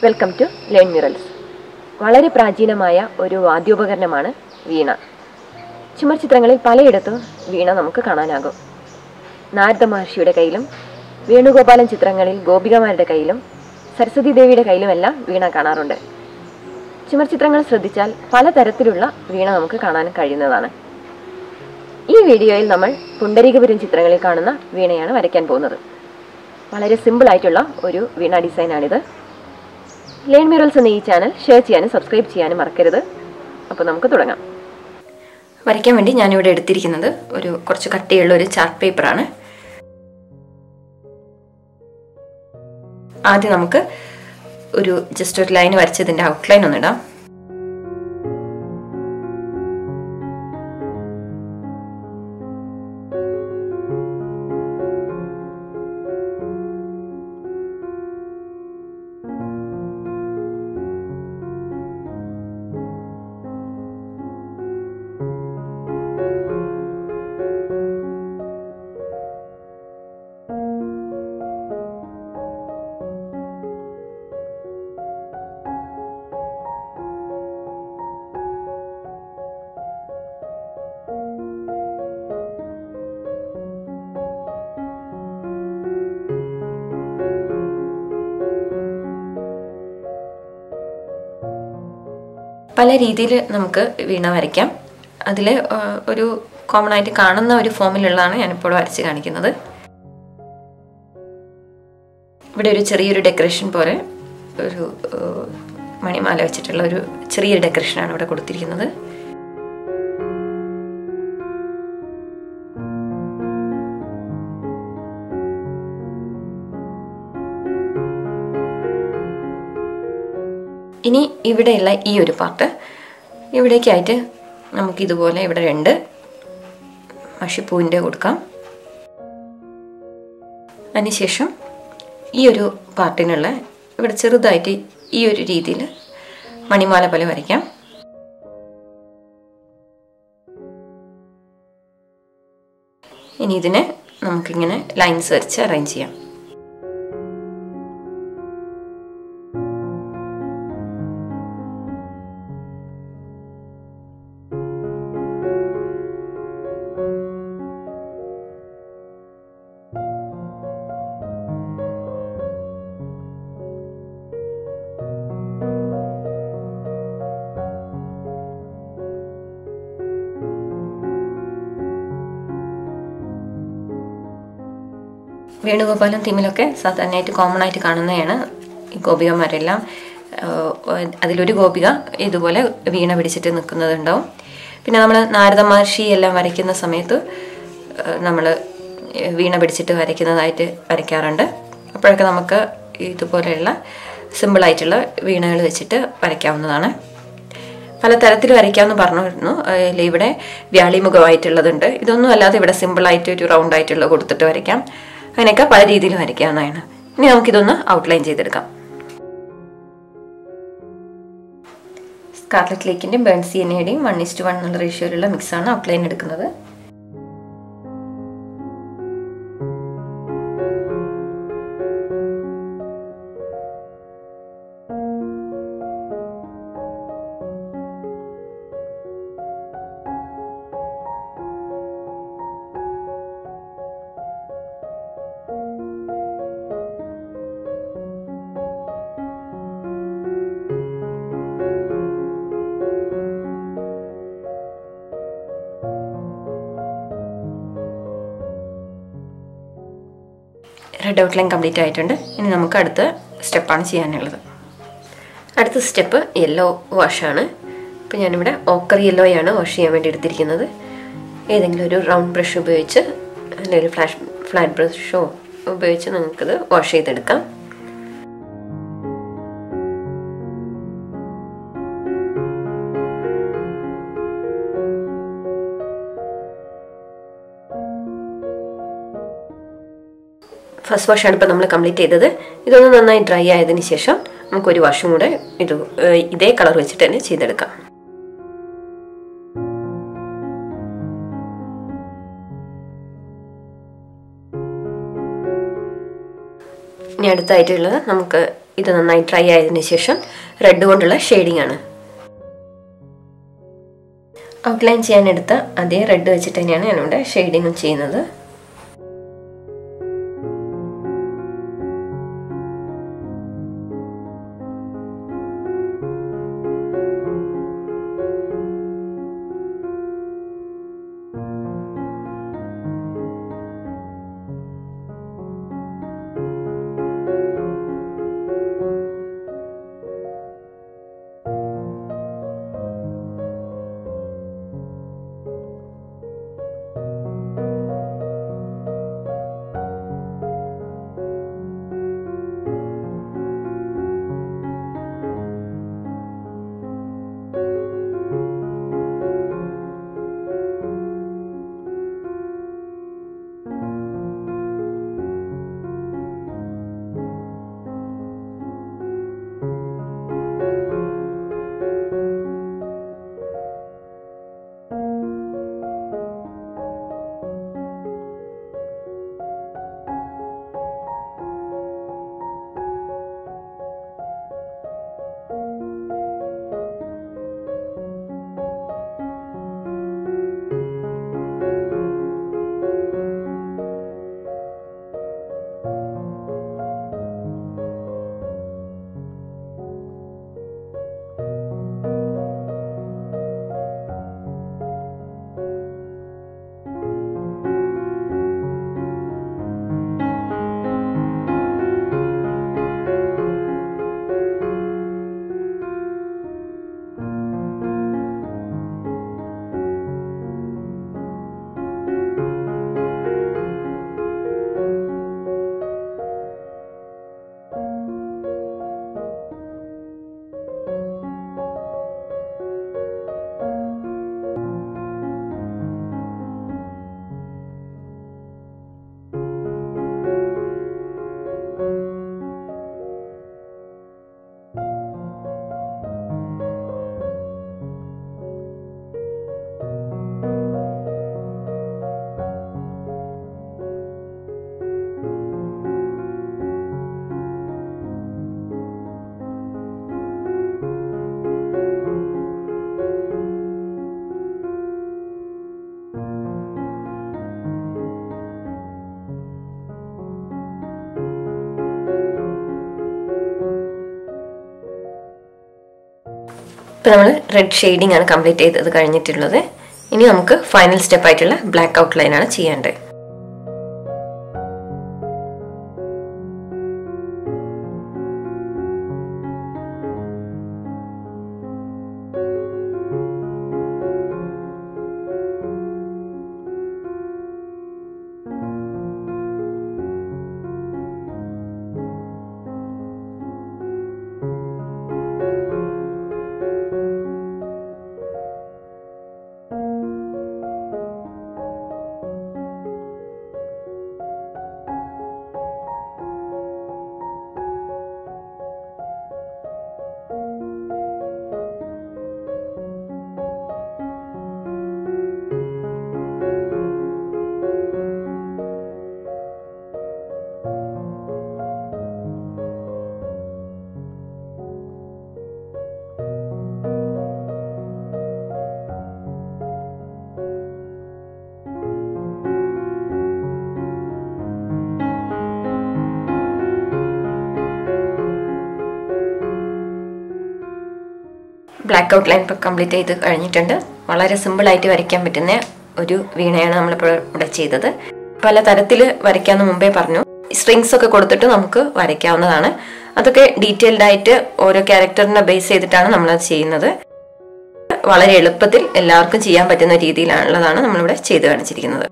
Welcome to learn murals. വളരെ പ്രാചീനമായ ഒരു വാദ്യോപകരണമാണ് വീണ. ചുമർ ചിത്രങ്ങളിൽ പലയിടത്തും വീണ നമുക്ക് കാണാനാകും. നാരദ മഹർഷിയുടെ കയ്യിലും വേണുഗോപാലൻ ചിത്രങ്ങളിൽ ഗോപികമാരുടെ കയ്യിലും സരസ്വതി ദേവിയുടെ കയ്യിലുമെല്ലാം വീണ കാണാറുണ്ട്. ചുമർ ചിത്രങ്ങൾ ശ്രദ്ധിച്ചാൽ പലതരത്തിലുള്ള വീണ നമുക്ക് കാണാൻ കഴിയുന്നതാണ്. ഈ വീഡിയോയിൽ നമ്മൾ പുണ്ടരീകപുരം ചിത്രങ്ങളിൽ കാണുന്ന വീണയാണ് വരയ്ക്കാൻ പോകുന്നത്. വളരെ സിമ്പിളായിട്ടുള്ള ഒരു വീണ ഡിസൈനാണിത്. ലേൺ മ്യൂറൽസ് എന്ന ഈ ചാനൽ ഷെയർ ചെയ്യാനും സബ്സ്ക്രൈബ് ചെയ്യാനും മറക്കരുത്. അപ്പോൾ നമുക്ക് തുടങ്ങാം. വരയ്ക്കാൻ വേണ്ടി ഞാനിവിടെ എടുത്തിരിക്കുന്നത് കുറച്ച് കട്ടിയുള്ള ഒരു ചാർട്ട് പേപ്പറാണ്. ആദ്യം നമുക്ക് ജസ്റ്റ് ഒരു ലൈൻ വരച്ചതിൻ്റെ ഔട്ട്ലൈൻ ഒന്നിടാം. പല രീതിയിൽ നമുക്ക് വീണ വരയ്ക്കാം. അതിൽ ഒരു കോമൺ ആയിട്ട് കാണുന്ന ഒരു ഫോമിലുള്ളതാണ് ഞാനിപ്പോൾ വരച്ച് കാണിക്കുന്നത്. ഇവിടെ ഒരു ചെറിയൊരു ഡെക്കറേഷൻ പോലെ ഒരു മണിമാല വെച്ചിട്ടുള്ള ഒരു ചെറിയൊരു ഡെക്കറേഷനാണ് ഇവിടെ കൊടുത്തിരിക്കുന്നത്. ഇനി ഇവിടെയുള്ള ഈ ഒരു പാർട്ട് ഇവിടേക്കായിട്ട് നമുക്കിതുപോലെ ഇവിടെ 2 മഷിപ്പൂവിൻ്റെ കൊടുക്കാം. അതിനുശേഷം ഈ ഒരു പാർട്ടിനുള്ള ഇവിടെ ചെറുതായിട്ട് ഈ ഒരു രീതിയിൽ മണിമാല പോലെ വരയ്ക്കാം. ഇനി ഇതിനെ നമുക്കിങ്ങനെ ലൈൻസ് വരച്ച് അറേഞ്ച് ചെയ്യാം. വേണുഗോപാലൻ തീമിലൊക്കെ സാധാരണയായിട്ട് കോമൺ ആയിട്ട് കാണുന്നതാണ് ഈ ഗോപികമാരെല്ലാം. അതിലൊരു ഗോപിക ഇതുപോലെ വീണ പിടിച്ചിട്ട് നിൽക്കുന്നതുണ്ടാവും. പിന്നെ നമ്മൾ നാരദ മഹർഷി എല്ലാം വരയ്ക്കുന്ന സമയത്ത് നമ്മൾ വീണ പിടിച്ചിട്ട് വരയ്ക്കുന്നതായിട്ട് വരയ്ക്കാറുണ്ട്. അപ്പോഴൊക്കെ നമുക്ക് ഇതുപോലെയുള്ള സിമ്പിളായിട്ടുള്ള വീണകൾ വെച്ചിട്ട് വരയ്ക്കാവുന്നതാണ്. പല തരത്തിൽ വരയ്ക്കാമെന്ന് പറഞ്ഞിരുന്നു. ഇവിടെ വ്യാളിമുഖമായിട്ടുള്ളതുണ്ട്. ഇതൊന്നും അല്ലാതെ ഇവിടെ സിമ്പിളായിട്ട് ഒരു റൗണ്ട് ആയിട്ടുള്ള കൊടുത്തിട്ട് വരയ്ക്കാം. അങ്ങനെയൊക്കെ പല രീതിയിൽ വരയ്ക്കാവുന്നതാണ്. ഇനി നമുക്കിതൊന്ന് ഔട്ട്ലൈൻ ചെയ്തെടുക്കാം. സ്കാർലറ്റ് ലേക്കിൻ്റെയും ബേൺ സിയനയുടെയും 1:1 എന്നുള്ള റേഷ്യോയിലുള്ള മിക്സാണ് ഔട്ട്ലൈൻ എടുക്കുന്നത്. റെഡ് ഔട്ട്ലൈൻ കംപ്ലീറ്റ് ആയിട്ടുണ്ട്. ഇനി നമുക്ക് അടുത്ത സ്റ്റെപ്പാണ് ചെയ്യാനുള്ളത്. അടുത്ത സ്റ്റെപ്പ് യെല്ലോ വാഷാണ്. അപ്പോൾ ഞാനിവിടെ ഓക്കർ യെല്ലോയാണ് വാഷ് ചെയ്യാൻ വേണ്ടി എടുത്തിരിക്കുന്നത്. ഏതെങ്കിലും ഒരു റൗണ്ട് ബ്രഷ് ഉപയോഗിച്ച് അല്ലെങ്കിൽ ഫ്ലാറ്റ് ബ്രഷോ ഉപയോഗിച്ച് നിങ്ങൾക്കത് വാഷ് ചെയ്തെടുക്കാം. ഫസ്റ്റ് വാഷാണ് ഇപ്പോൾ നമ്മൾ കംപ്ലീറ്റ് ചെയ്തത്. ഇതൊന്ന് നന്നായി ഡ്രൈ ആയതിനു ശേഷം നമുക്കൊരു വാഷും കൂടെ ഇതേ കളർ വെച്ചിട്ട് തന്നെ ചെയ്തെടുക്കാം. ഇനി അടുത്തായിട്ടുള്ളത് നമുക്ക് ഇത് നന്നായി ഡ്രൈ ആയതിനു ശേഷം റെഡ് കൊണ്ടുള്ള ഷെയ്ഡിംഗ് ആണ്. ഔട്ട്ലൈൻ ചെയ്യാനെടുത്ത അതേ റെഡ് വെച്ചിട്ട് തന്നെയാണ് ഞാനിവിടെ ഷെയ്ഡിങ്ങും ചെയ്യുന്നത്. ഇപ്പോൾ നമ്മൾ റെഡ് ഷെയ്ഡിംഗ് ആണ് കംപ്ലീറ്റ് ചെയ്തത് കഴിഞ്ഞിട്ടുള്ളത്. ഇനി നമുക്ക് ഫൈനൽ സ്റ്റെപ്പായിട്ടുള്ള ബ്ലാക്ക് ഔട്ട്ലൈനാണ് ചെയ്യേണ്ടത്. ബ്ലാക്ക് ഔട്ട്ലൈൻ ഇപ്പോൾ കംപ്ലീറ്റ് ചെയ്ത് കഴിഞ്ഞിട്ടുണ്ട്. വളരെ സിമ്പിളായിട്ട് വരയ്ക്കാൻ പറ്റുന്ന ഒരു വീണയാണ് നമ്മളിപ്പോൾ ഇവിടെ ചെയ്തത്. പല തരത്തിൽ വരയ്ക്കാമെന്ന് മുമ്പേ പറഞ്ഞു. സ്ട്രിങ്സ് ഒക്കെ കൊടുത്തിട്ട് നമുക്ക് വരയ്ക്കാവുന്നതാണ്. അതൊക്കെ ഡീറ്റെയിൽഡ് ആയിട്ട് ഓരോ ക്യാരക്ടറിനെ ബേസ് ചെയ്തിട്ടാണ് നമ്മളത് ചെയ്യുന്നത്. വളരെ എളുപ്പത്തിൽ എല്ലാവർക്കും ചെയ്യാൻ പറ്റുന്ന രീതിയിലുള്ളതാണ് നമ്മളിവിടെ ചെയ്ത് കാണിച്ചിരിക്കുന്നത്.